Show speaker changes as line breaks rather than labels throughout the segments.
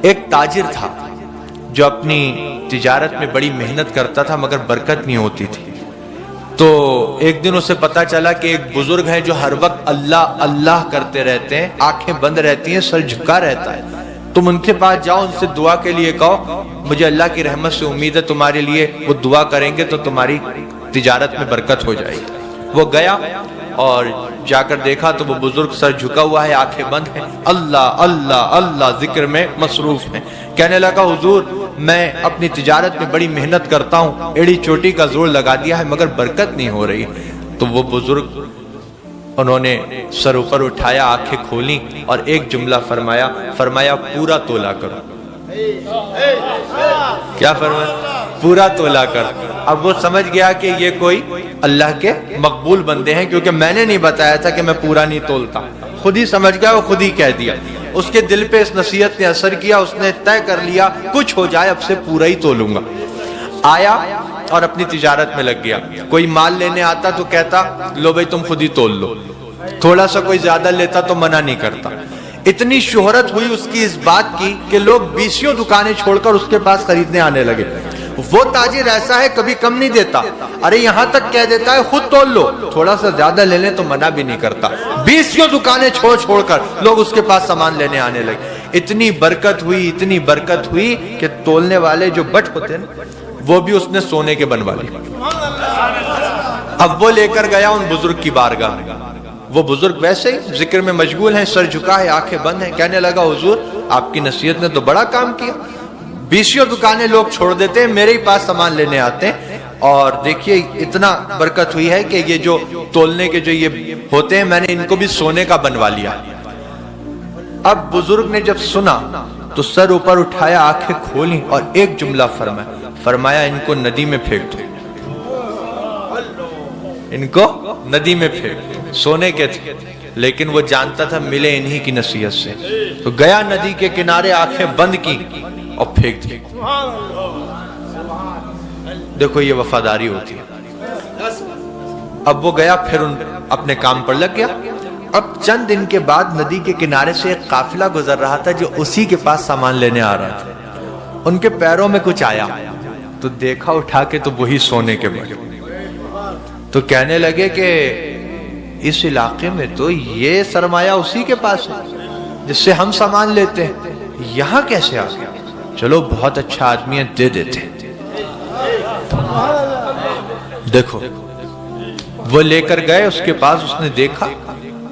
ایک تاجر تھا جو اپنی تجارت میں بڑی محنت کرتا تھا مگر برکت نہیں ہوتی تھی. تو ایک دن اسے پتا چلا کہ ایک بزرگ ہیں جو ہر وقت اللہ اللہ کرتے رہتے ہیں, آنکھیں بند رہتی ہیں, سر جھکا رہتا ہے. تم ان کے پاس جاؤ, ان سے دعا کے لیے کہو مجھے اللہ کی رحمت سے امید ہے تمہارے لیے وہ دعا کریں گے تو تمہاری تجارت میں برکت ہو جائے گی. وہ گیا اور جا کر دیکھا تو وہ بزرگ سر جھکا ہوا ہے, آنکھیں بند ہیں, اللہ اللہ اللہ ذکر میں مصروف ہیں. کہنے لگا حضور میں اپنی تجارت میں بڑی محنت کرتا ہوں, ایڑی چوٹی کا زور لگا دیا ہے مگر برکت نہیں ہو رہی. تو وہ بزرگ انہوں نے سر اوپر اٹھایا, آنکھیں کھولیں اور ایک جملہ فرمایا پورا تولا کرو. کیا فرمایا؟ پورا تولا کر. اب وہ سمجھ گیا کہ یہ کوئی اللہ کے مقبول بندے ہیں, کیونکہ میں نے نہیں بتایا تھا کہ میں پورا نہیں تولتا. خود ہی سمجھ گیا, وہ خود ہی کہہ دیا. اس کے دل پہ اس نصیحت نے اثر کیا, اس نے طے کر لیا کچھ ہو جائے اب سے پورا ہی تولوں گا. آیا اور اپنی تجارت میں لگ گیا. کوئی مال لینے آتا تو کہتا لو بھائی تم خود ہی تول لو, تھوڑا سا کوئی زیادہ لیتا تو منع نہیں کرتا. اتنی شہرت ہوئی اس کی اس بات کی کہ لوگ 20 دکانیں چھوڑ کر اس کے پاس خریدنے آنے لگے. وہ تاجر ایسا ہے کبھی کم نہیں دیتا, ارے یہاں تک کہہ دیتا ہے خود تول لو, تھوڑا سا زیادہ لے لیں تو منع بھی نہیں کرتا. 20 دکانیں چھوڑ کر لوگ اس کے پاس سامان لینے آنے لگے. اتنی برکت ہوئی کہ تولنے والے جو بٹ ہوتے ہیں وہ بھی اس نے سونے کے بنوا لیے. اب وہ لے کر گیا ان بزرگ کی بارگاہ. وہ بزرگ ویسے ہی ذکر میں مشغول ہیں, سر جھکا ہے, آنکھیں بند ہیں. کہنے لگا حضور آپ کی نصیحت نے تو بڑا کام کیا, 20 دکانیں لوگ چھوڑ دیتے ہیں, میرے ہی پاس سامان لینے آتے ہیں, اور دیکھیے اتنا برکت ہوئی ہے کہ یہ جو تولنے کے جو یہ ہوتے ہیں میں نے ان کو بھی سونے کا بنوا لیا. اب بزرگ نے جب سنا تو سر اوپر اٹھایا, آنکھیں کھولیں اور ایک جملہ فرمایا ان کو ندی میں پھینک دو. ان کو ندی میں پھینک دو. سونے کے تھے لیکن وہ جانتا تھا ملے انہی کی نصیحت سے. تو گیا ندی کے کنارے, آنکھیں بند کی اور پھینک دی. دیکھو یہ وفاداری ہوتی ہے. اب وہ گیا پھر اپنے کام پر لگ گیا. اب چند دن کے بعد ندی کے کنارے سے ایک قافلہ گزر رہا تھا جو اسی کے پاس سامان لینے آ رہا تھا. ان کے پیروں میں کچھ آیا تو دیکھا اٹھا کے تو وہی سونے کے بڑے. تو کہنے لگے کہ اس علاقے میں تو یہ سرمایہ اسی کے پاس ہے جس سے ہم سامان لیتے ہیں, یہاں کیسے آ گیا؟ چلو بہت اچھا آدمی ہے, دے دیتے. دیکھو وہ لے کر گئے اس کے پاس, اس نے دیکھا,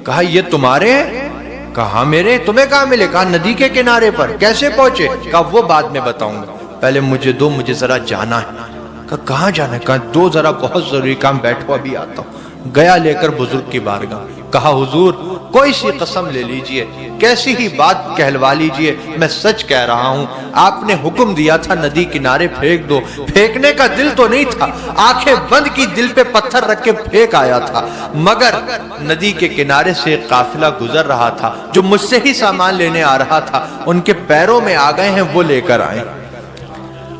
کہا یہ تمہارے ہیں؟ کہا میرے. تمہیں کہاں ملے؟ کہا ندی کے کنارے پر. کیسے پہنچے؟ کہا وہ بعد میں بتاؤں گا, پہلے مجھے دو, مجھے ذرا جانا ہے. کہا کہاں جانا ہے؟ کہا دو ذرا بہت ضروری کام, بیٹھو ابھی آتا ہوں. گیا لے کر بزرگ کی بارگاہ. کہا حضور کوئی سی قسم لے لیجئے, کیسی ہی بات کہلوا لیجئے, میں سچ کہہ رہا ہوں. آپ نے حکم دیا تھا ندی کنارے پھینک دو, پھینکنے کا دل تو نہیں تھا, آنکھیں بند کی, دل پہ پتھر رکھ کے پھینک آیا تھا, مگر ندی کے کنارے سے ایک قافلہ گزر رہا تھا جو مجھ سے ہی سامان لینے آ رہا تھا, ان کے پیروں میں آ گئے ہیں, وہ لے کر آئے.